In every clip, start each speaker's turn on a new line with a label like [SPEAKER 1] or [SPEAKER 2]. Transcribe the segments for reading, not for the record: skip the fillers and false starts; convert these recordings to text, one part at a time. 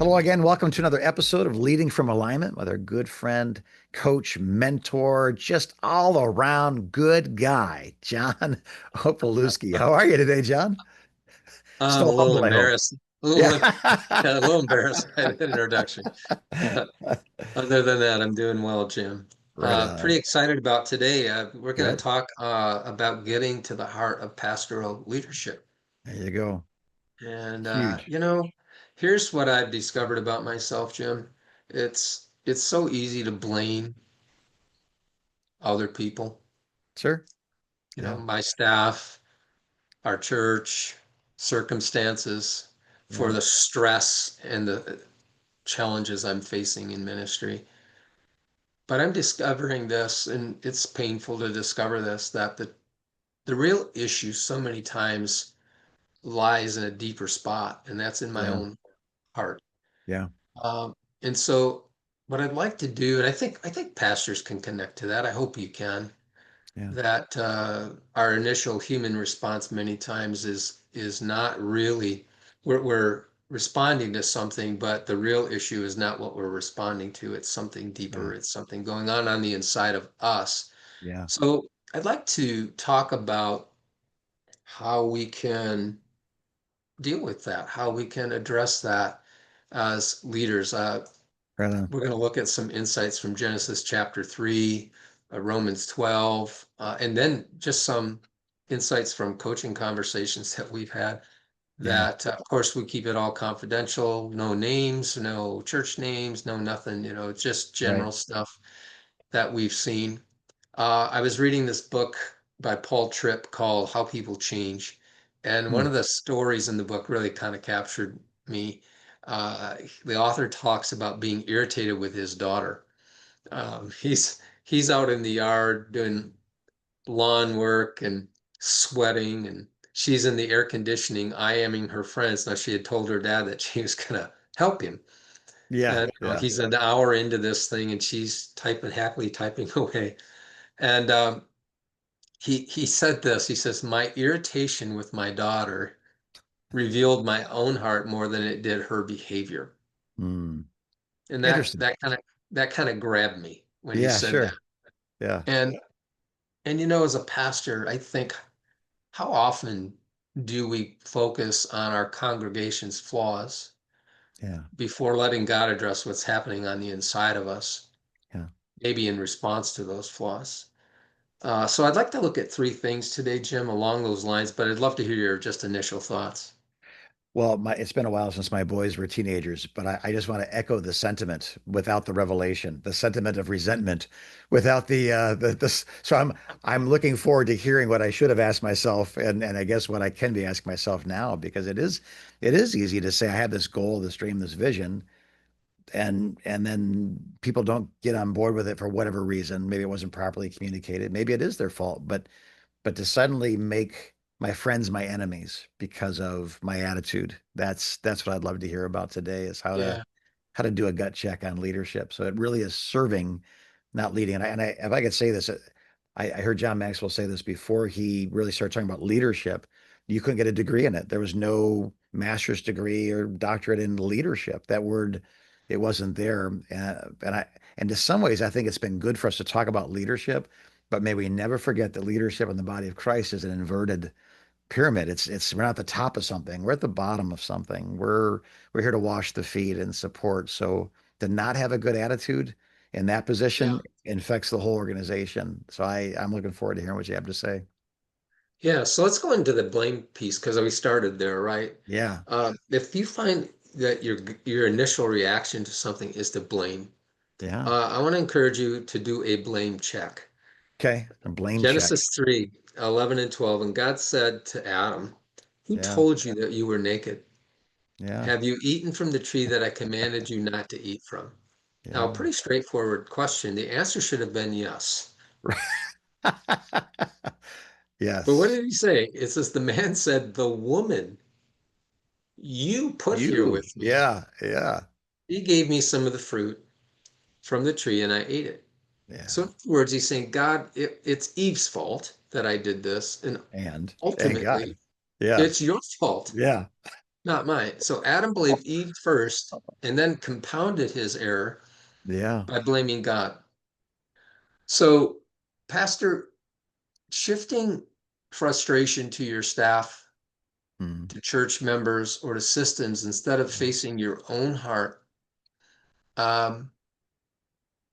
[SPEAKER 1] Well, again, welcome to another episode of Leading from Alignment with our good friend, coach, mentor, just all around good guy, John Opalewski. How are you today, John?
[SPEAKER 2] I'm
[SPEAKER 1] Still
[SPEAKER 2] a little
[SPEAKER 1] humble, I hope.
[SPEAKER 2] embarrassed. A little,
[SPEAKER 1] Yeah.
[SPEAKER 2] yeah, a little embarrassed by the introduction. But other than that, I'm doing well, Jim.
[SPEAKER 1] Right
[SPEAKER 2] Pretty
[SPEAKER 1] on.
[SPEAKER 2] excited about today. We're going to
[SPEAKER 1] Good.
[SPEAKER 2] talk about getting to the heart of pastoral leadership.
[SPEAKER 1] There you go.
[SPEAKER 2] And
[SPEAKER 1] Huge.
[SPEAKER 2] here's what I've discovered about myself, Jim. It's so easy to blame other people,
[SPEAKER 1] Sure.
[SPEAKER 2] you know,
[SPEAKER 1] Yeah.
[SPEAKER 2] my staff, our church, circumstances for
[SPEAKER 1] Yeah.
[SPEAKER 2] the stress and the challenges I'm facing in ministry. But I'm discovering this, and it's painful to discover this, that the real issue so many times lies in a deeper spot, and that's in my
[SPEAKER 1] Yeah.
[SPEAKER 2] own heart.
[SPEAKER 1] Yeah.
[SPEAKER 2] Um, and so what I'd like to do, and I think pastors can connect to that. I hope you can,
[SPEAKER 1] Yeah.
[SPEAKER 2] that our initial human response many times is not really we're responding to something, but the real issue is not what we're responding to. It's something
[SPEAKER 1] Yeah.
[SPEAKER 2] deeper. It's something going on the inside of us.
[SPEAKER 1] Yeah.
[SPEAKER 2] So I'd like to talk about how we can deal with that, how we can address that as leaders.
[SPEAKER 1] Right on.
[SPEAKER 2] We're going to look at some insights from Genesis chapter 3, Romans 12, and then just some insights from coaching conversations that we've had
[SPEAKER 1] Yeah.
[SPEAKER 2] that, of course, we keep it all confidential, no names, no church names, no nothing, just
[SPEAKER 1] Right.
[SPEAKER 2] general stuff that we've seen. I was reading this book by Paul Tripp called How People Change. And one
[SPEAKER 1] Hmm.
[SPEAKER 2] of the stories in the book really kind of captured me. The author talks about being irritated with his daughter. He's out in the yard doing lawn work and sweating, and she's in the air conditioning, IMing her friends. Now she had told her dad that she was gonna help him.
[SPEAKER 1] Yeah.
[SPEAKER 2] And
[SPEAKER 1] Yeah.
[SPEAKER 2] he's an hour into this thing and she's typing happily typing away. And he said this. He says, "My irritation with my daughter revealed my own heart more than it did her behavior."
[SPEAKER 1] Hmm.
[SPEAKER 2] And that
[SPEAKER 1] Interesting.
[SPEAKER 2] that kind of that kind of grabbed me when he
[SPEAKER 1] Yeah.
[SPEAKER 2] said that.
[SPEAKER 1] Sure. Yeah.
[SPEAKER 2] And as a pastor, I think, how often do we focus on our congregation's flaws
[SPEAKER 1] Yeah.
[SPEAKER 2] before letting God address what's happening on the inside of us,
[SPEAKER 1] Yeah.
[SPEAKER 2] maybe in response to those flaws? So I'd like to look at three things today, Jim, along those lines, but I'd love to hear your just initial thoughts.
[SPEAKER 1] Well, it's been a while since my boys were teenagers, but I just want to echo the sentiment without the revelation, the sentiment of resentment without so I'm looking forward to hearing what I should have asked myself and I guess what I can be asking myself now because it is easy to say I have this goal, this dream, this vision, and then people don't get on board with it for whatever reason. Maybe it wasn't properly communicated. Maybe it is their fault, but to suddenly make my friends my enemies because of my attitude, that's what I'd love to hear about today is
[SPEAKER 2] Yeah,
[SPEAKER 1] how to do a gut check on leadership. So it really is serving, not leading. And I if I could say this, I heard John Maxwell say this before he really started talking about leadership. You couldn't get a degree in it. There was no master's degree or doctorate in leadership. That word, it wasn't there. And to some ways, I think it's been good for us to talk about leadership, but may we never forget that leadership in the body of Christ is an inverted pyramid. It's we're not at the top of something. We're at the bottom of something. We're here to wash the feet and support. So to not have a good attitude in that
[SPEAKER 2] yeah,
[SPEAKER 1] position infects the whole organization. So I'm looking forward to hearing what you have to say.
[SPEAKER 2] yeah. So let's go into the blame piece because we started there, right?
[SPEAKER 1] Yeah.
[SPEAKER 2] If you find that your initial reaction to something is to blame,
[SPEAKER 1] Yeah.
[SPEAKER 2] I want to encourage you to do a blame check.
[SPEAKER 1] Okay. A blame check.
[SPEAKER 2] Genesis 3, 11 and 12. And God said to Adam, "Who
[SPEAKER 1] Yeah.
[SPEAKER 2] told you that you were naked?
[SPEAKER 1] Yeah.
[SPEAKER 2] Have you eaten from the tree that I commanded you not to eat from?" Now, a
[SPEAKER 1] Yeah.
[SPEAKER 2] pretty straightforward question. The answer should have been yes. But what
[SPEAKER 1] Yes.
[SPEAKER 2] did he say? It says, the man said, "The woman you put here
[SPEAKER 1] You.
[SPEAKER 2] with me,
[SPEAKER 1] Yeah. Yeah.
[SPEAKER 2] he gave me some of the fruit from the tree and I ate it." So,
[SPEAKER 1] Yeah.
[SPEAKER 2] in other words, he's saying, God, it's Eve's fault that I did this. And
[SPEAKER 1] And thank God.
[SPEAKER 2] ultimately,
[SPEAKER 1] Yes.
[SPEAKER 2] it's your fault.
[SPEAKER 1] Yeah.
[SPEAKER 2] not mine. So Adam believed Eve first and then compounded his error
[SPEAKER 1] Yeah.
[SPEAKER 2] by blaming God. So, Pastor, shifting frustration to your staff,
[SPEAKER 1] Mm,
[SPEAKER 2] to church members, or to systems instead of facing your own heart um,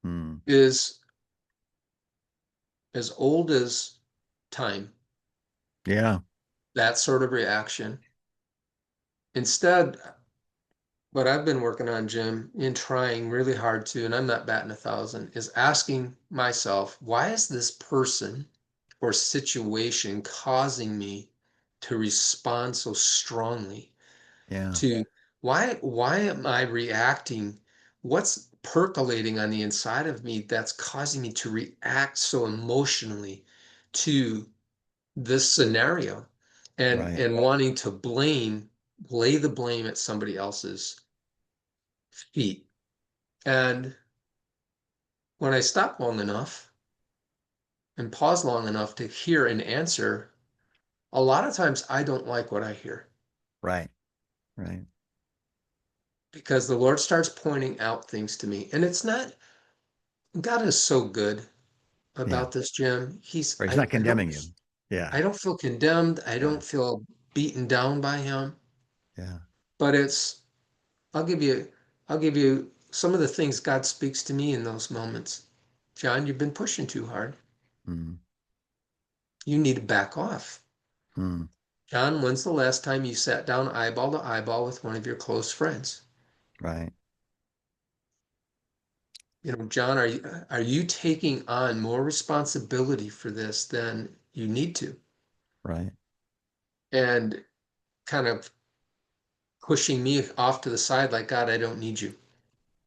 [SPEAKER 1] mm.
[SPEAKER 2] is as old as time,
[SPEAKER 1] Yeah.
[SPEAKER 2] that sort of reaction. Instead, what I've been working on, Jim, and trying really hard to, and I'm not batting 1,000, is asking myself, why is this person or situation causing me to respond so strongly
[SPEAKER 1] Yeah.
[SPEAKER 2] to why am I reacting? What's percolating on the inside of me that's causing me to react so emotionally to this scenario
[SPEAKER 1] Right.
[SPEAKER 2] and wanting to lay the blame at somebody else's feet. And when I stop long enough and pause long enough to hear an answer, a lot of times I don't like what I hear
[SPEAKER 1] Right. Right.
[SPEAKER 2] because the Lord starts pointing out things to me. And it's not, God is so good
[SPEAKER 1] Yeah.
[SPEAKER 2] about this, Jim.
[SPEAKER 1] Right. He's not condemning you. Yeah.
[SPEAKER 2] I don't feel condemned. I
[SPEAKER 1] Yeah.
[SPEAKER 2] don't feel beaten down by him,
[SPEAKER 1] Yeah.
[SPEAKER 2] but I'll give you, I'll give you some of the things God speaks to me in those moments. John, you've been pushing too hard.
[SPEAKER 1] Mm,
[SPEAKER 2] You need to back off.
[SPEAKER 1] mm.
[SPEAKER 2] John, when's the last time you sat down eyeball to eyeball with one of your close friends?
[SPEAKER 1] Right.
[SPEAKER 2] John, are you taking on more responsibility for this than you need to?
[SPEAKER 1] Right.
[SPEAKER 2] And kind of pushing me off to the side like, God, I don't need you.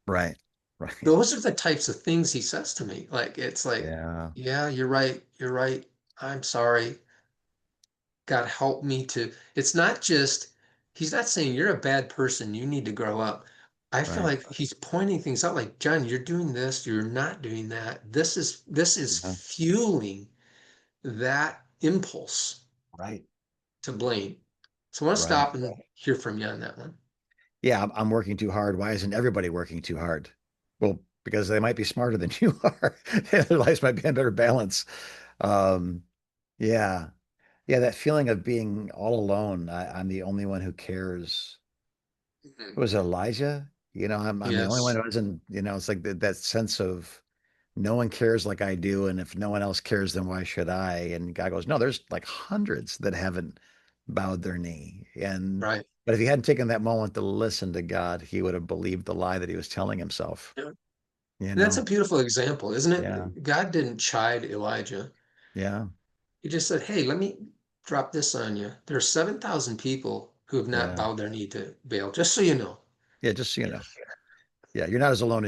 [SPEAKER 1] Right. Right.
[SPEAKER 2] Those are the types of things he says to me. Like, it's like,
[SPEAKER 1] Yeah.
[SPEAKER 2] yeah, you're right. You're right. I'm sorry. God, help me to. It's not just, he's not saying you're a bad person. You need to grow up. I feel
[SPEAKER 1] Right.
[SPEAKER 2] like he's pointing things out like, John, you're doing this. You're not doing that. This is
[SPEAKER 1] Yeah.
[SPEAKER 2] fueling that impulse
[SPEAKER 1] Right.
[SPEAKER 2] to blame. So I want to
[SPEAKER 1] Right.
[SPEAKER 2] stop and hear from you on that one.
[SPEAKER 1] Yeah. I'm working too hard. Why isn't everybody working too hard? Well, because they might be smarter than you are. Their lives might be in better balance. Um, yeah. Yeah. That feeling of being all alone. I'm the only one who cares. It
[SPEAKER 2] Mhm.
[SPEAKER 1] was Elijah. I'm the only one
[SPEAKER 2] Yes.
[SPEAKER 1] who doesn't, it's like that sense of no one cares like I do. And if no one else cares, then why should I? And God goes, no, there's like hundreds that haven't bowed their knee.
[SPEAKER 2] Right.
[SPEAKER 1] But if he hadn't taken that moment to listen to God, he would have believed the lie that he was telling himself,
[SPEAKER 2] Yeah.
[SPEAKER 1] you
[SPEAKER 2] And that's a
[SPEAKER 1] know?
[SPEAKER 2] beautiful example, isn't
[SPEAKER 1] Yeah.
[SPEAKER 2] it? God didn't chide Elijah.
[SPEAKER 1] Yeah.
[SPEAKER 2] He just said, hey, let me drop this on you. There are 7,000 people who have not
[SPEAKER 1] Yeah.
[SPEAKER 2] bowed their knee to Baal, just so you know.
[SPEAKER 1] Yeah. Just so you know. Yeah. You're not as alone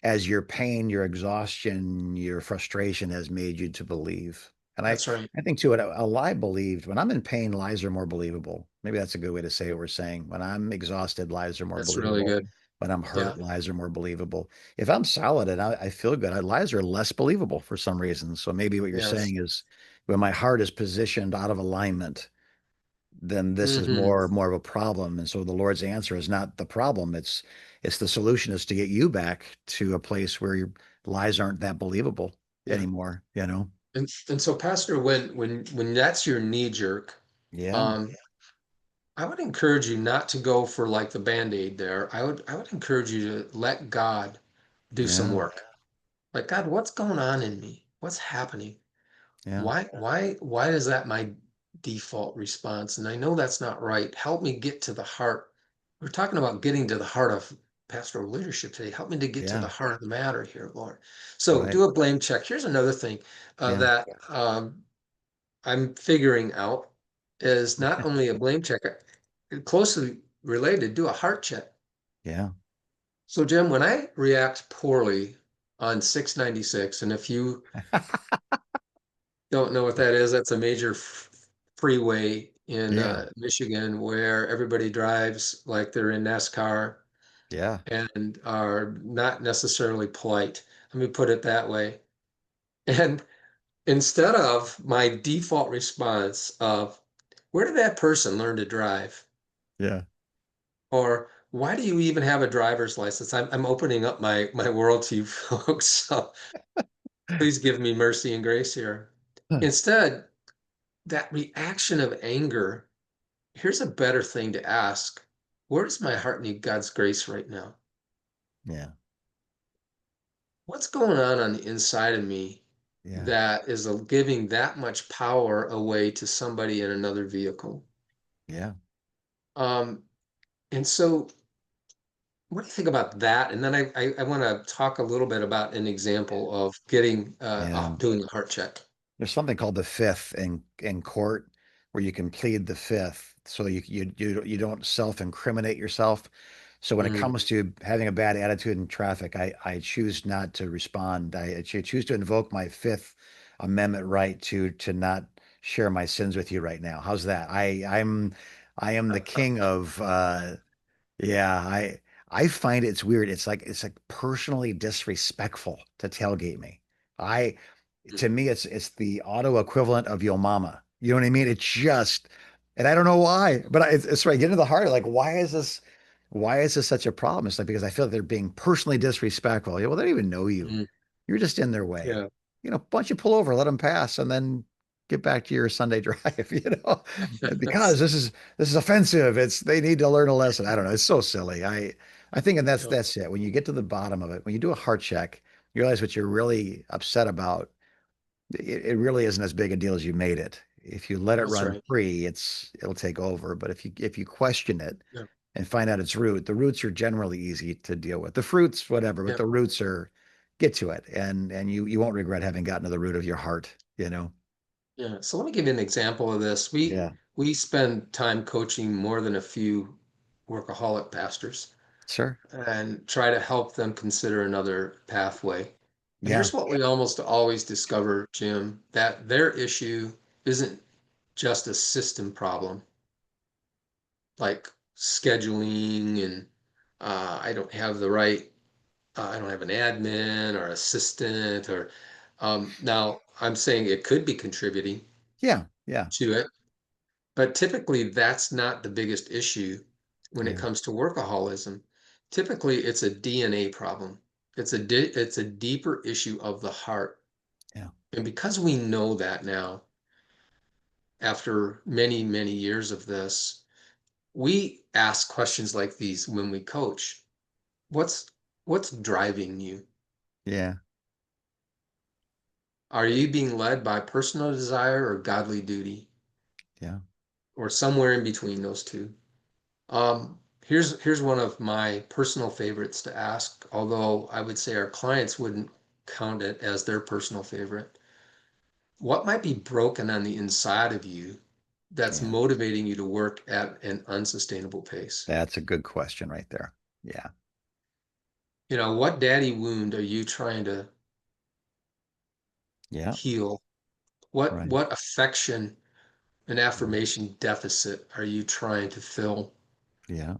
[SPEAKER 1] as your pain, your exhaustion, your frustration has made you to believe. And I,
[SPEAKER 2] That's right.
[SPEAKER 1] I think too, a lie believed, when I'm in pain, lies are more believable. Maybe that's a good way to say what we're saying. When I'm exhausted, lies are more
[SPEAKER 2] That's really
[SPEAKER 1] believable.
[SPEAKER 2] good.
[SPEAKER 1] When I'm
[SPEAKER 2] Yeah.
[SPEAKER 1] hurt, lies are more believable. If I'm solid and I feel good, lies are less believable for some reason. So maybe what you're
[SPEAKER 2] Yes.
[SPEAKER 1] saying is when my heart is positioned out of alignment, then this is
[SPEAKER 2] Hmm.
[SPEAKER 1] more of a problem. And so the Lord's answer is not the problem. It's the solution is to get you back to a place where your lies aren't that believable
[SPEAKER 2] Yeah.
[SPEAKER 1] anymore.
[SPEAKER 2] And so, Pastor, when that's your knee jerk,
[SPEAKER 1] Yeah.
[SPEAKER 2] um, I would encourage you not to go for like the Band-Aid there. I would encourage you to let God do some
[SPEAKER 1] Yeah.
[SPEAKER 2] work. Like, God, what's going on in me? What's happening?
[SPEAKER 1] Yeah.
[SPEAKER 2] Why is that my default response? And I know that's not right. Help me get to the heart. We're talking about getting to the heart of pastoral leadership today. Help me to get to
[SPEAKER 1] Yeah.
[SPEAKER 2] the heart of the matter here, Lord. So
[SPEAKER 1] Right.
[SPEAKER 2] do a blame check. Here's another thing
[SPEAKER 1] Yeah.
[SPEAKER 2] that I'm figuring out is not only a blame check, closely related, do a heart check.
[SPEAKER 1] Yeah.
[SPEAKER 2] So, Jim, when I react poorly on 696, and if you don't know what that is, that's a major freeway in
[SPEAKER 1] Yeah.
[SPEAKER 2] Michigan where everybody drives like they're in NASCAR
[SPEAKER 1] Yeah.
[SPEAKER 2] and are not necessarily polite. Let me put it that way. And instead of my default response of, where did that person learn to drive?
[SPEAKER 1] Yeah.
[SPEAKER 2] Or why do you even have a driver's license? I'm opening up my world to you folks, so please give me mercy and grace here. Instead, that reaction of anger, here's a better thing to ask. Where does my heart need God's grace right now?
[SPEAKER 1] Yeah.
[SPEAKER 2] What's going on the inside of me
[SPEAKER 1] Yeah.
[SPEAKER 2] that is giving that much power away to somebody in another vehicle?
[SPEAKER 1] Yeah.
[SPEAKER 2] Um, and so what do you think about that? And then I want to talk a little bit about an example of getting
[SPEAKER 1] Yeah.
[SPEAKER 2] doing a heart check.
[SPEAKER 1] There's something called the fifth in court where you can plead the fifth so you don't self-incriminate yourself. So when it
[SPEAKER 2] Mm,
[SPEAKER 1] comes to having a bad attitude in traffic, I choose not to respond. I choose to invoke my Fifth Amendment right to not share my sins with you right now. How's that? I am the king of yeah, I find it's weird. It's like personally disrespectful to tailgate me. I to me it's the auto equivalent of yo mama. You know what I mean? It's just and I don't know why, but it's right. Get into the heart. Like, why is this such a problem? It's like because I feel like they're being personally disrespectful. Yeah, well, they don't even know you.
[SPEAKER 2] mm,
[SPEAKER 1] You're just in their way.
[SPEAKER 2] yeah.
[SPEAKER 1] You know, why don't you pull over, let them pass, and then get back to your Sunday drive, you know? And because this is offensive. It's they need to learn a lesson. I don't know. It's so silly. I think and
[SPEAKER 2] Yeah,
[SPEAKER 1] that's it. When you get to the bottom of it, when you do a heart check, you realize what you're really upset about. It really isn't as big a deal as you made it. If you let it
[SPEAKER 2] that's
[SPEAKER 1] run
[SPEAKER 2] right.
[SPEAKER 1] free, it'll take over. But if you question it
[SPEAKER 2] Yeah,
[SPEAKER 1] and find out its root, the roots are generally easy to deal with. The fruits, whatever, but
[SPEAKER 2] yeah,
[SPEAKER 1] the roots are get to it, and you won't regret having gotten to the root of your heart. You know?
[SPEAKER 2] yeah. So let me give you an example of this.
[SPEAKER 1] Yeah.
[SPEAKER 2] We spend time coaching more than a few workaholic pastors
[SPEAKER 1] Sure.
[SPEAKER 2] and try to help them consider another pathway. And
[SPEAKER 1] Yeah.
[SPEAKER 2] here's what we almost always discover, Jim, that their issue isn't just a system problem, like scheduling and I don't have the right, I don't have an admin or assistant or now I'm saying it could be contributing
[SPEAKER 1] Yeah. Yeah.
[SPEAKER 2] to it, but typically that's not the biggest issue when it
[SPEAKER 1] Yeah.
[SPEAKER 2] comes to workaholism. Typically it's a DNA problem. It's a deeper issue of the heart.
[SPEAKER 1] Yeah.
[SPEAKER 2] And because we know that now, after many, many years of this, we ask questions like these when we coach. What's what's driving you?
[SPEAKER 1] Yeah.
[SPEAKER 2] Are you being led by personal desire or godly duty,
[SPEAKER 1] Yeah.
[SPEAKER 2] or somewhere in between those two? Here's one of my personal favorites to ask, although I would say our clients wouldn't count it as their personal favorite. What might be broken on the inside of you that's
[SPEAKER 1] Yeah.
[SPEAKER 2] motivating you to work at an unsustainable pace?
[SPEAKER 1] That's a good question right there. Yeah.
[SPEAKER 2] What daddy wound are you trying to
[SPEAKER 1] Yeah.
[SPEAKER 2] heal? What
[SPEAKER 1] Right.
[SPEAKER 2] what affection and
[SPEAKER 1] Yeah.
[SPEAKER 2] affirmation deficit are you trying to fill?
[SPEAKER 1] Yeah.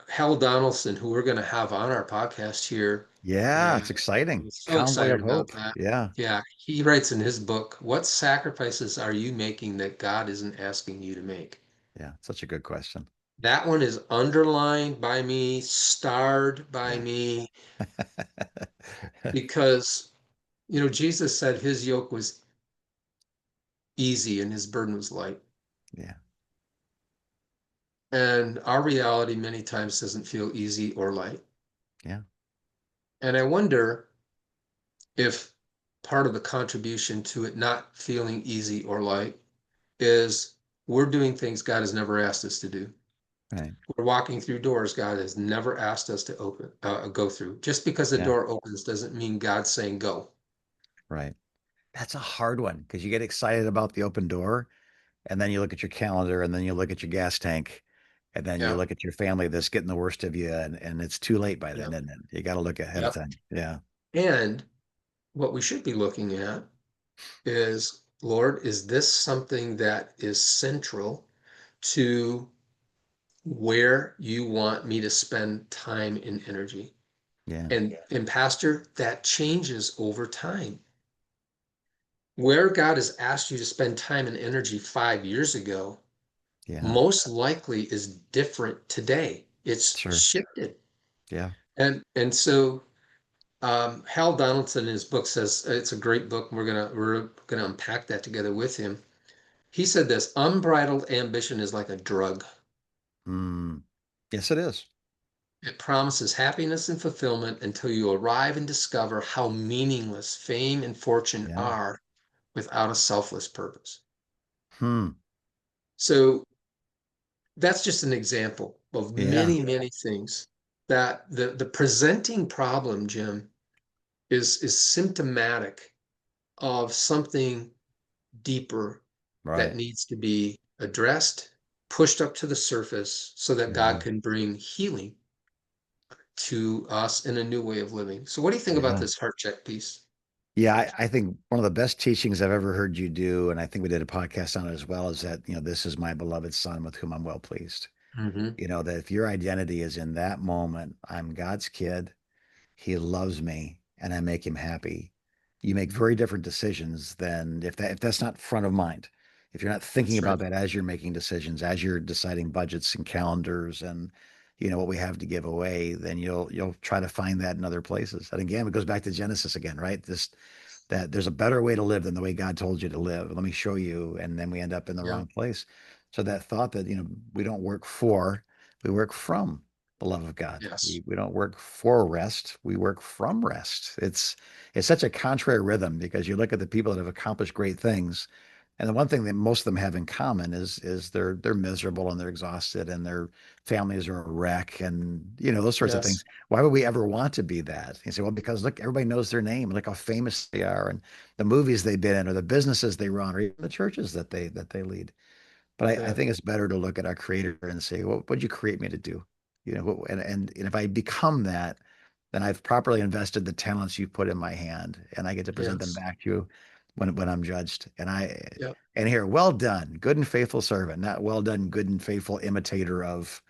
[SPEAKER 2] Hal Donaldson, who we're going to have on our podcast here,
[SPEAKER 1] Yeah.
[SPEAKER 2] and
[SPEAKER 1] It's exciting.
[SPEAKER 2] I'm so
[SPEAKER 1] Convoy
[SPEAKER 2] excited
[SPEAKER 1] of
[SPEAKER 2] about
[SPEAKER 1] hope.
[SPEAKER 2] that.
[SPEAKER 1] Yeah.
[SPEAKER 2] Yeah, he writes in his book, what sacrifices are you making that God isn't asking you to make?
[SPEAKER 1] Yeah. Such a good question.
[SPEAKER 2] That one is underlined by me, starred by
[SPEAKER 1] Yeah.
[SPEAKER 2] me, because, Jesus said his yoke was easy and his burden was light.
[SPEAKER 1] Yeah.
[SPEAKER 2] And our reality many times doesn't feel easy or light.
[SPEAKER 1] Yeah.
[SPEAKER 2] And I wonder if part of the contribution to it not feeling easy or light is we're doing things God has never asked us to do.
[SPEAKER 1] Right.
[SPEAKER 2] We're walking through doors God has never asked us to go through. Just because the
[SPEAKER 1] Yeah.
[SPEAKER 2] door opens doesn't mean God's saying go.
[SPEAKER 1] Right. That's a hard one because you get excited about the open door and then you look at your calendar and then you look at your gas tank and then you
[SPEAKER 2] Yeah,
[SPEAKER 1] look at your family that's getting the worst of you and it's too late by
[SPEAKER 2] yeah,
[SPEAKER 1] then, isn't it? You got to look ahead of
[SPEAKER 2] yep.
[SPEAKER 1] time. Yeah.
[SPEAKER 2] And what we should be looking at is, Lord, is this something that is central to where you want me to spend time and energy?
[SPEAKER 1] Yeah.
[SPEAKER 2] And pastor, that changes over time. Where God has asked you to spend time and energy 5 years ago
[SPEAKER 1] Yeah.
[SPEAKER 2] most likely is different today. It's
[SPEAKER 1] Sure.
[SPEAKER 2] shifted.
[SPEAKER 1] Yeah.
[SPEAKER 2] And so Hal Donaldson in his book says it's a great book. And we're gonna unpack that together with him. He said this: unbridled ambition is like a drug.
[SPEAKER 1] Mm. Yes, it is.
[SPEAKER 2] It promises happiness and fulfillment until you arrive and discover how meaningless fame and fortune
[SPEAKER 1] Yeah.
[SPEAKER 2] are without a selfless purpose.
[SPEAKER 1] Hmm.
[SPEAKER 2] So that's just an example of
[SPEAKER 1] Yeah.
[SPEAKER 2] many, many things that the presenting problem, Jim, is symptomatic of something deeper that
[SPEAKER 1] Right.
[SPEAKER 2] needs to be addressed, pushed up to the surface so that God
[SPEAKER 1] Yeah.
[SPEAKER 2] can bring healing to us in a new way of living. So what do you think about
[SPEAKER 1] Yeah.
[SPEAKER 2] this heart check piece?
[SPEAKER 1] Yeah, I think one of the best teachings I've ever heard you do, and I think we did a podcast on it as well, is that, this is my beloved son with whom I'm well pleased.
[SPEAKER 2] Hmm.
[SPEAKER 1] That if your identity is in that moment, I'm God's kid, he loves me, and I make him happy, you make very different decisions than if that's not front of mind. If you're not thinking
[SPEAKER 2] That's right.
[SPEAKER 1] about that as you're making decisions, as you're deciding budgets and calendars and what we have to give away, then you'll try to find that in other places. And again, it goes back to Genesis again, right? This that there's a better way to live than the way God told you to live. Let me show you. And then we end up in the
[SPEAKER 2] Yeah.
[SPEAKER 1] wrong place. So that thought that, we don't work for, we work from the love of God.
[SPEAKER 2] Yes.
[SPEAKER 1] We don't work for rest. We work from rest. It's such a contrary rhythm because you look at the people that have accomplished great things, and the one thing that most of them have in common is they're miserable and they're exhausted and their families are a wreck and those sorts of things.
[SPEAKER 2] Yes.
[SPEAKER 1] Why would we ever want to be that? You say, well, because look, everybody knows their name, look how famous they are, and the movies they've been in, or the businesses they run, or even the churches that they lead. But I
[SPEAKER 2] Yeah.
[SPEAKER 1] think it's better to look at our Creator and say, what would you create me to do? And if I become that, then I've properly invested the talents you've put in my hand, and I get to present them
[SPEAKER 2] Yes.
[SPEAKER 1] back to you when I'm judged.
[SPEAKER 2] Yeah.
[SPEAKER 1] And here, well done, good and faithful servant, not well done, good and faithful imitator of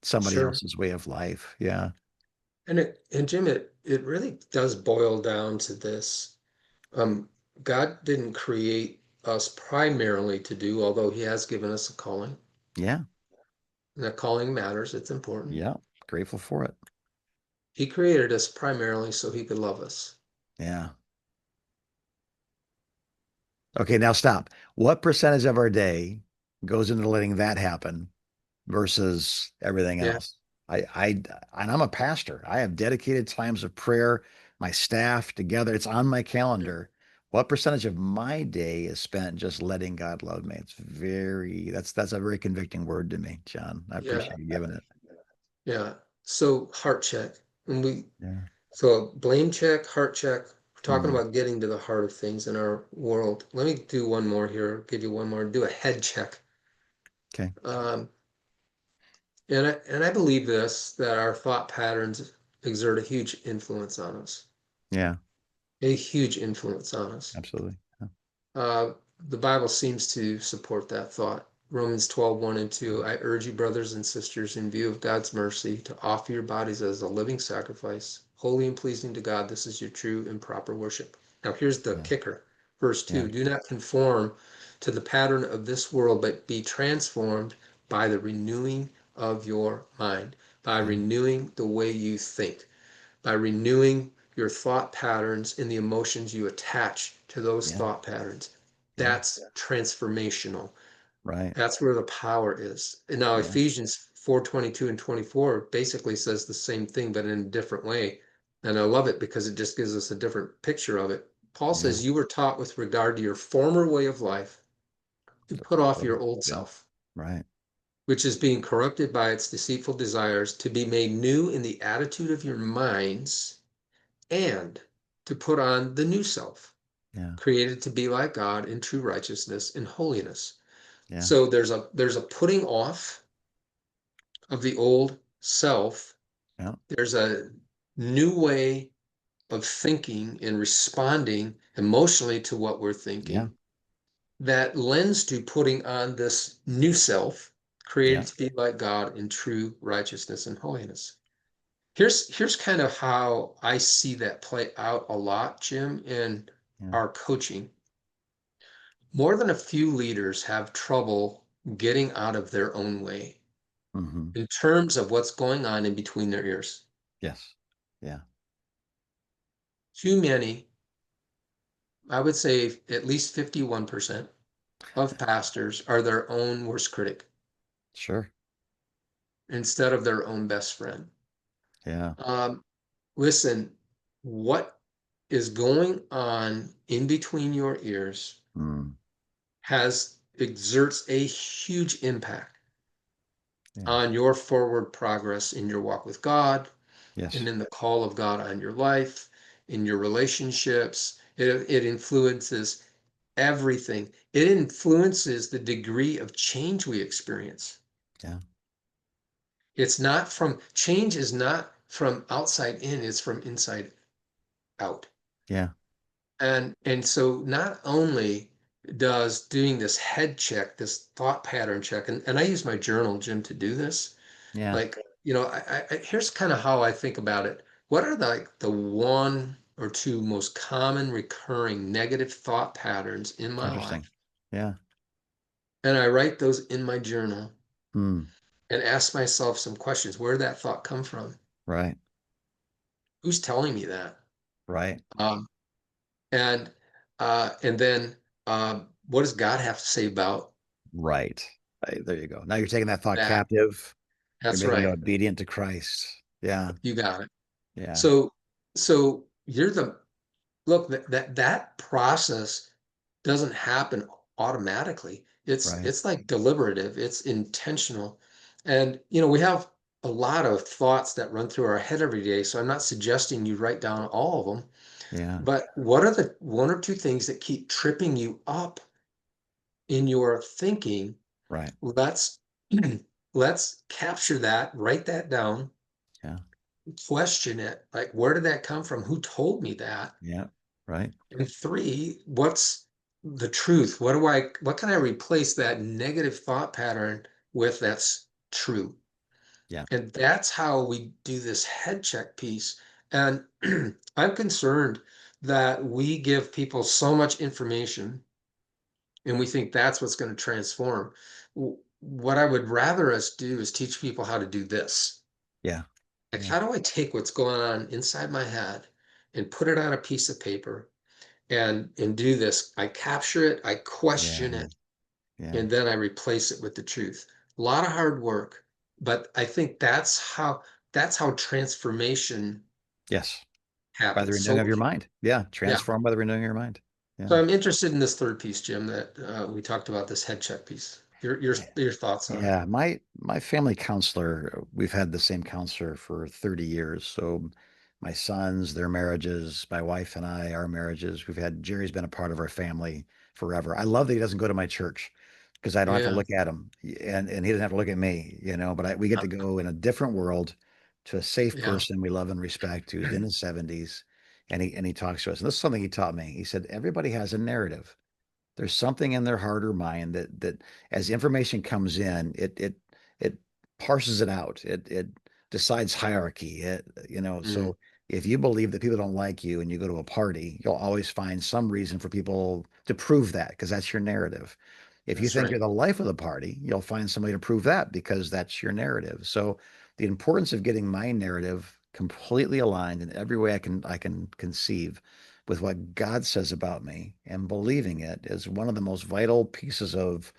[SPEAKER 1] somebody
[SPEAKER 2] Sure.
[SPEAKER 1] else's way of life. Yeah,
[SPEAKER 2] And Jim, it really does boil down to this. Um, God didn't create us primarily to do, although He has given us a calling.
[SPEAKER 1] yeah,
[SPEAKER 2] And that calling matters, it's important.
[SPEAKER 1] yeah. Grateful for it.
[SPEAKER 2] He created us primarily so He could love us.
[SPEAKER 1] Yeah. Okay, now stop. What percentage of our day goes into letting that happen versus everything
[SPEAKER 2] Yeah.
[SPEAKER 1] else? I and I'm a pastor. I have dedicated times of prayer, my staff together. It's on my calendar. What percentage of my day is spent just letting God love me? That's a very convicting word to me, John. I
[SPEAKER 2] Yeah.
[SPEAKER 1] appreciate you giving it.
[SPEAKER 2] Yeah. So heart check. And
[SPEAKER 1] Yeah.
[SPEAKER 2] so blame check, heart check. We're talking
[SPEAKER 1] Mm,
[SPEAKER 2] about getting to the heart of things in our world. Let me do one more here. Give you one more. Do a head check.
[SPEAKER 1] okay.
[SPEAKER 2] Um, and I believe this, that our thought patterns exert a huge influence on us.
[SPEAKER 1] Yeah,
[SPEAKER 2] A huge influence on us.
[SPEAKER 1] absolutely. Yeah.
[SPEAKER 2] Uh, the Bible seems to support that thought. Romans 12:1 and 2. I urge you, brothers and sisters, in view of God's mercy, to offer your bodies as a living sacrifice, holy and pleasing to God. This is your true and proper worship. Now, here's the
[SPEAKER 1] Yeah.
[SPEAKER 2] kicker. Verse
[SPEAKER 1] Yeah.
[SPEAKER 2] 2: Do not conform to the pattern of this world, but be transformed by the renewing of your mind, by
[SPEAKER 1] Yeah.
[SPEAKER 2] renewing the way you think, by renewing your thought patterns and the emotions you attach to those
[SPEAKER 1] Yeah.
[SPEAKER 2] thought patterns.
[SPEAKER 1] Yeah.
[SPEAKER 2] That's transformational.
[SPEAKER 1] Right.
[SPEAKER 2] That's where the power is. And now
[SPEAKER 1] Yeah.
[SPEAKER 2] Ephesians 4:22 and 24 basically says the same thing, but in a different way. And I love it because it just gives us a different picture of it. Paul
[SPEAKER 1] Yeah.
[SPEAKER 2] says, you were taught with regard to your former way of life to put off
[SPEAKER 1] Totally.
[SPEAKER 2] your old
[SPEAKER 1] Yeah.
[SPEAKER 2] self,
[SPEAKER 1] Right.
[SPEAKER 2] which is being corrupted by its deceitful desires, to be made new in the attitude of your minds, and to put on the new self,
[SPEAKER 1] Yeah.
[SPEAKER 2] created to be like God in true righteousness and holiness.
[SPEAKER 1] Yeah.
[SPEAKER 2] So there's a putting off of the old self.
[SPEAKER 1] Yeah.
[SPEAKER 2] There's a new way of thinking and responding emotionally to what we're
[SPEAKER 1] Yeah.
[SPEAKER 2] thinking that lends to putting on this new self,
[SPEAKER 1] Yeah.
[SPEAKER 2] created to be like God in true righteousness and holiness. Here's kind of how I see that play out a lot, Jim, in
[SPEAKER 1] Yeah.
[SPEAKER 2] our coaching. More than a few leaders have trouble getting out of their own way
[SPEAKER 1] Hmm.
[SPEAKER 2] in terms of what's going on in between their ears.
[SPEAKER 1] Yes. Yeah.
[SPEAKER 2] Too many, I would say at least 51% of pastors are their own worst critic
[SPEAKER 1] Sure.
[SPEAKER 2] instead of their own best friend.
[SPEAKER 1] Yeah.
[SPEAKER 2] Um, Listen, what is going on in between your ears
[SPEAKER 1] Mm.
[SPEAKER 2] has exerts a huge impact
[SPEAKER 1] Yeah.
[SPEAKER 2] on your forward progress in your walk with God and
[SPEAKER 1] Yes.
[SPEAKER 2] in the call of God on your life, in your relationships. It influences everything. It influences the degree of change we experience.
[SPEAKER 1] Yeah.
[SPEAKER 2] It's not from change is not from outside in, it's from inside out.
[SPEAKER 1] Yeah.
[SPEAKER 2] And so not only does doing this head check, this thought pattern check, and I use my journal, Jim, to do this.
[SPEAKER 1] Yeah.
[SPEAKER 2] Like, here's kind of how I think about it. What are the one or two most common recurring negative thought patterns in my
[SPEAKER 1] Interesting.
[SPEAKER 2] life?
[SPEAKER 1] Yeah.
[SPEAKER 2] And I write those in my journal
[SPEAKER 1] Mm.
[SPEAKER 2] and ask myself some questions. Where did that thought come from?
[SPEAKER 1] Right.
[SPEAKER 2] Who's telling me that?
[SPEAKER 1] Right.
[SPEAKER 2] Um, and then what does God have to say about
[SPEAKER 1] Right. Right. There you go. Now you're taking that thought
[SPEAKER 2] that?
[SPEAKER 1] captive. You're
[SPEAKER 2] That's
[SPEAKER 1] making it
[SPEAKER 2] right.
[SPEAKER 1] obedient to Christ. Yeah.
[SPEAKER 2] You got it.
[SPEAKER 1] Yeah.
[SPEAKER 2] So so you're the look that process doesn't happen automatically.
[SPEAKER 1] Right.
[SPEAKER 2] It's like deliberative, it's intentional. And we have a lot of thoughts that run through our head every day. So I'm not suggesting you write down all of them,
[SPEAKER 1] Yeah.
[SPEAKER 2] but what are the one or two things that keep tripping you up in your thinking?
[SPEAKER 1] Right.
[SPEAKER 2] Let's let's capture that, write that down,
[SPEAKER 1] Yeah.
[SPEAKER 2] question it. Like, where did that come from? Who told me that?
[SPEAKER 1] Yeah. Right.
[SPEAKER 2] And three, what's the truth? What can I replace that negative thought pattern with that's true?
[SPEAKER 1] Yeah.
[SPEAKER 2] And that's how we do this head check piece. And I'm concerned that we give people so much information and we think that's what's going to transform. What I would rather us do is teach people how to do this.
[SPEAKER 1] Yeah.
[SPEAKER 2] Like,
[SPEAKER 1] Yeah.
[SPEAKER 2] how do I take what's going on inside my head and put it on a piece of paper and do this? I capture it, I question
[SPEAKER 1] Yeah.
[SPEAKER 2] it,
[SPEAKER 1] Yeah.
[SPEAKER 2] and then I replace it with the truth. A lot of hard work, but I think that's how transformation
[SPEAKER 1] Yes. By the
[SPEAKER 2] happens.
[SPEAKER 1] renewing of
[SPEAKER 2] So
[SPEAKER 1] your mind. Yeah.
[SPEAKER 2] yeah.
[SPEAKER 1] Transform by the renewing of your mind.
[SPEAKER 2] So
[SPEAKER 1] Yeah.
[SPEAKER 2] I'm interested in this third piece, Jim, that we talked about, this head check piece. Your thoughts on it?
[SPEAKER 1] Yeah, my family counselor, we've had the same counselor for 30 years. So my sons, their marriages, my wife and I, our marriages, Jerry's been a part of our family forever. I love that he doesn't go to my church because I don't have to
[SPEAKER 2] Yeah.
[SPEAKER 1] look at him and he doesn't have to look at me, but we get to go in a different world to a safe
[SPEAKER 2] Yeah.
[SPEAKER 1] person we love and respect who's in his 70s and he talks to us. And this is something he taught me. He said, everybody has a narrative. There's something in their heart or mind that as information comes in, it parses it out. It decides hierarchy.
[SPEAKER 2] Mm,
[SPEAKER 1] So if you believe that people don't like you and you go to a party, you'll always find some reason for people to prove that because that's your narrative. If you
[SPEAKER 2] that's
[SPEAKER 1] think
[SPEAKER 2] right.
[SPEAKER 1] you're the life of the party, you'll find somebody to prove that because that's your narrative. So the importance of getting my narrative completely aligned in every way I can conceive with what God says about me and believing it is one of the most vital pieces of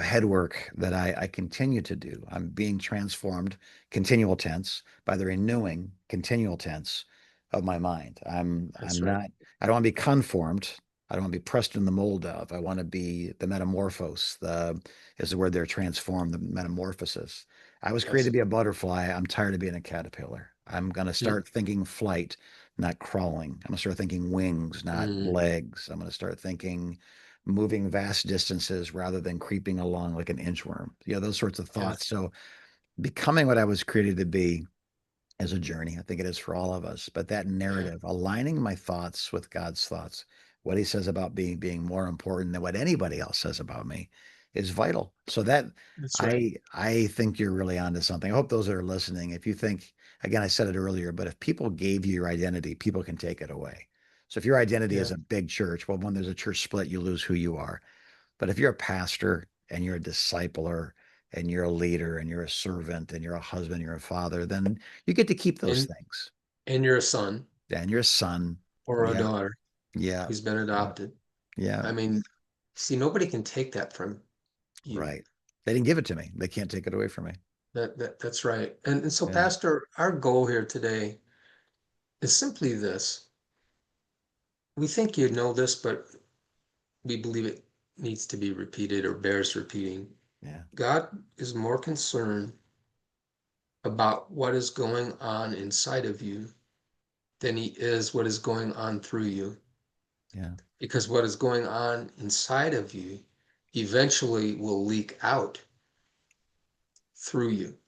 [SPEAKER 1] head work that I continue to do. I'm being transformed, continual tense, by the renewing, continual tense of my mind. I'm
[SPEAKER 2] That's right.
[SPEAKER 1] not, I don't want to be conformed. I don't want to be pressed in the mold of. I want to be the metamorphose, is the word there, transform, the metamorphosis. I was created to
[SPEAKER 2] Yes.
[SPEAKER 1] be a butterfly. I'm tired of being a caterpillar. I'm going to
[SPEAKER 2] Mm,
[SPEAKER 1] start thinking flight, not crawling. I'm going to start thinking wings, not
[SPEAKER 2] mm,
[SPEAKER 1] legs. I'm going to start thinking moving vast distances rather than creeping along like an inchworm. Those sorts of
[SPEAKER 2] yes.
[SPEAKER 1] thoughts. So becoming what I was created to be as a journey. I think it is for all of us. But that
[SPEAKER 2] Yeah.
[SPEAKER 1] narrative, aligning my thoughts with God's thoughts, what he says about being more important than what anybody else says about me is vital. So that
[SPEAKER 2] That's right.
[SPEAKER 1] I think you're really onto something. I hope those that are listening, if you think, again, I said it earlier, but if people gave you your identity, people can take it away. So if your identity is
[SPEAKER 2] Yeah.
[SPEAKER 1] a big church, well, when there's a church split, you lose who you are. But if you're a pastor and you're a discipler and you're a leader and you're a servant and you're a husband, you're a father, then you get to keep those
[SPEAKER 2] And
[SPEAKER 1] things.
[SPEAKER 2] and you're a son
[SPEAKER 1] And you're a son.
[SPEAKER 2] or a
[SPEAKER 1] Yeah.
[SPEAKER 2] daughter
[SPEAKER 1] Yeah.
[SPEAKER 2] who's been
[SPEAKER 1] Yeah.
[SPEAKER 2] adopted.
[SPEAKER 1] Yeah.
[SPEAKER 2] I mean, see, nobody can take that from you.
[SPEAKER 1] Right. They didn't give it to me. They can't take it away from me.
[SPEAKER 2] That's right. And so,
[SPEAKER 1] Yeah.
[SPEAKER 2] Pastor, our goal here today is simply this. We think you know this, but we believe it needs to be repeated or bears repeating.
[SPEAKER 1] Yeah.
[SPEAKER 2] God is more concerned about what is going on inside of you than he is what is going on through you.
[SPEAKER 1] Yeah.
[SPEAKER 2] Because what is going on inside of you eventually will leak out through you.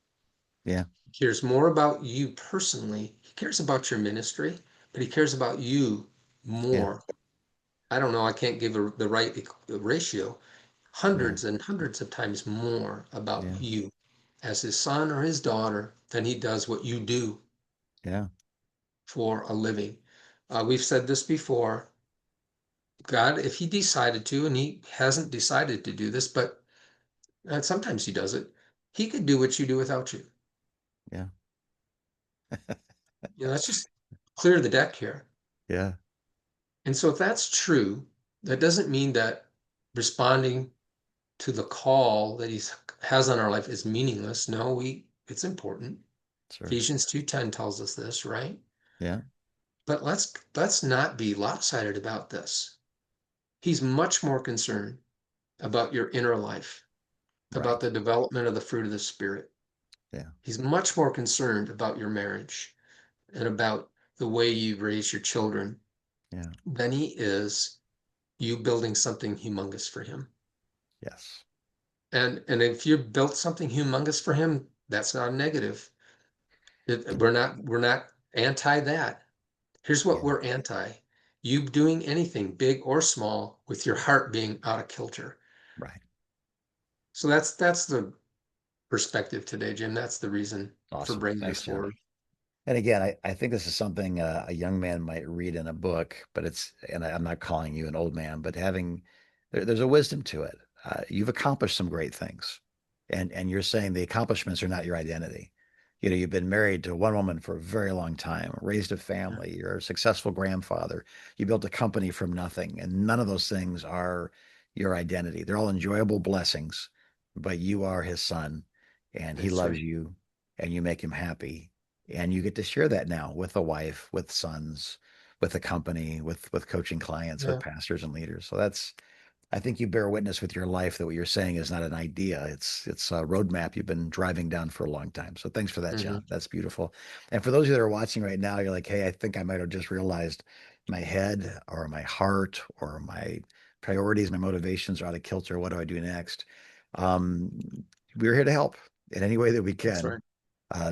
[SPEAKER 1] Yeah.
[SPEAKER 2] He cares more about you personally. He cares about your ministry, but he cares about you
[SPEAKER 1] Yeah.
[SPEAKER 2] more. I don't know, I can't give the right ratio.
[SPEAKER 1] Yeah.
[SPEAKER 2] Hundreds and hundreds of times more about
[SPEAKER 1] Yeah.
[SPEAKER 2] you as his son or his daughter than he does what you do
[SPEAKER 1] Yeah.
[SPEAKER 2] for a living. We've said this before. God, if he decided to, and he hasn't decided to do this, but sometimes he does it, he could do what you do without you.
[SPEAKER 1] Yeah.
[SPEAKER 2] Let's just clear the deck here.
[SPEAKER 1] Yeah.
[SPEAKER 2] And so if that's true, that doesn't mean that responding to the call that he has on our life is meaningless. No, it's important.
[SPEAKER 1] Sure.
[SPEAKER 2] Ephesians 2:10 tells us this, right?
[SPEAKER 1] Yeah.
[SPEAKER 2] But let's not be lopsided about this. He's much more concerned about your inner life, about
[SPEAKER 1] Right.
[SPEAKER 2] the development of the fruit of the spirit.
[SPEAKER 1] Yeah.
[SPEAKER 2] He's much more concerned about your marriage and about the way you raise your children
[SPEAKER 1] Yeah.
[SPEAKER 2] than he is you building something humongous for him.
[SPEAKER 1] Yes.
[SPEAKER 2] And if you built something humongous for him, that's not a negative. We're not anti that. Here's what
[SPEAKER 1] Yeah.
[SPEAKER 2] we're anti. You doing anything big or small with your heart being out of kilter.
[SPEAKER 1] Right.
[SPEAKER 2] So that's the perspective today, Jim. That's the reason for
[SPEAKER 1] Awesome.
[SPEAKER 2] bringing
[SPEAKER 1] Thanks,
[SPEAKER 2] this
[SPEAKER 1] John.
[SPEAKER 2] forward.
[SPEAKER 1] And again, I think this is something a young man might read in a book, but I'm not calling you an old man, but there's a wisdom to it. You've accomplished some great things, and you're saying the accomplishments are not your identity. You've been married to one woman for a very long time, raised a
[SPEAKER 2] Yeah,
[SPEAKER 1] family, you're a successful grandfather, you built a company from nothing, and none of those things are your identity. They're all enjoyable blessings, but you are his son, and he
[SPEAKER 2] that's
[SPEAKER 1] loves
[SPEAKER 2] right.
[SPEAKER 1] you, and you make him happy and you get to share that now with a wife, with sons, with a company, with coaching clients, with
[SPEAKER 2] Yeah.
[SPEAKER 1] pastors and leaders. So I think you bear witness with your life that what you're saying is not an idea. It's a roadmap you've been driving down for a long time. So thanks for that,
[SPEAKER 2] Hmm.
[SPEAKER 1] John. That's beautiful. And for those of you that are watching right now, you're like, hey, I think I might have just realized my head or my heart or my priorities, my motivations are out of kilter. What do I do next? Um, we're here to help in any way that we
[SPEAKER 2] That's
[SPEAKER 1] can.
[SPEAKER 2] right.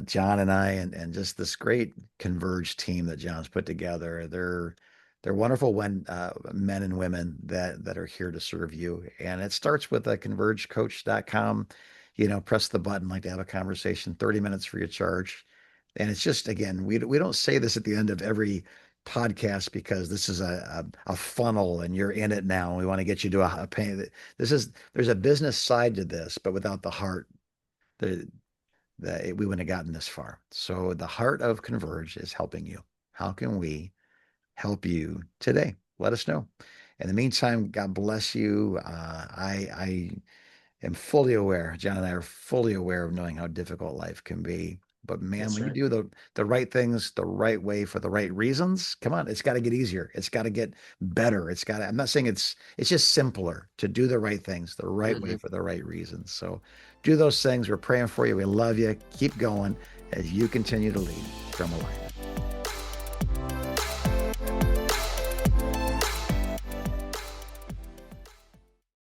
[SPEAKER 1] John and I, and just this great converged team that John's put together. They're wonderful when men and women that are here to serve you. And it starts with convergecoach.com. Press the button, like to have a conversation, 30 minutes for your charge. And it's just, again, we don't say this at the end of every podcast because this is a funnel and you're in it now. We want to get you to a pay. There's a business side to this, but without the heart, the that we wouldn't have gotten this far. So the heart of Converge is helping you. How can we help you today? Let us know. In the meantime, God bless you. I am fully aware, John and I are fully aware of knowing how difficult life can be. But man,
[SPEAKER 2] That's
[SPEAKER 1] when you
[SPEAKER 2] right.
[SPEAKER 1] do the right things the right way for the right reasons, come on, it's got to get easier. It's got to get better. I'm not saying it's just simpler to do the right things the right way
[SPEAKER 2] Hmm.
[SPEAKER 1] for the right reasons. So do those things. We're praying for you. We love you. Keep going as you continue to lead from alignment.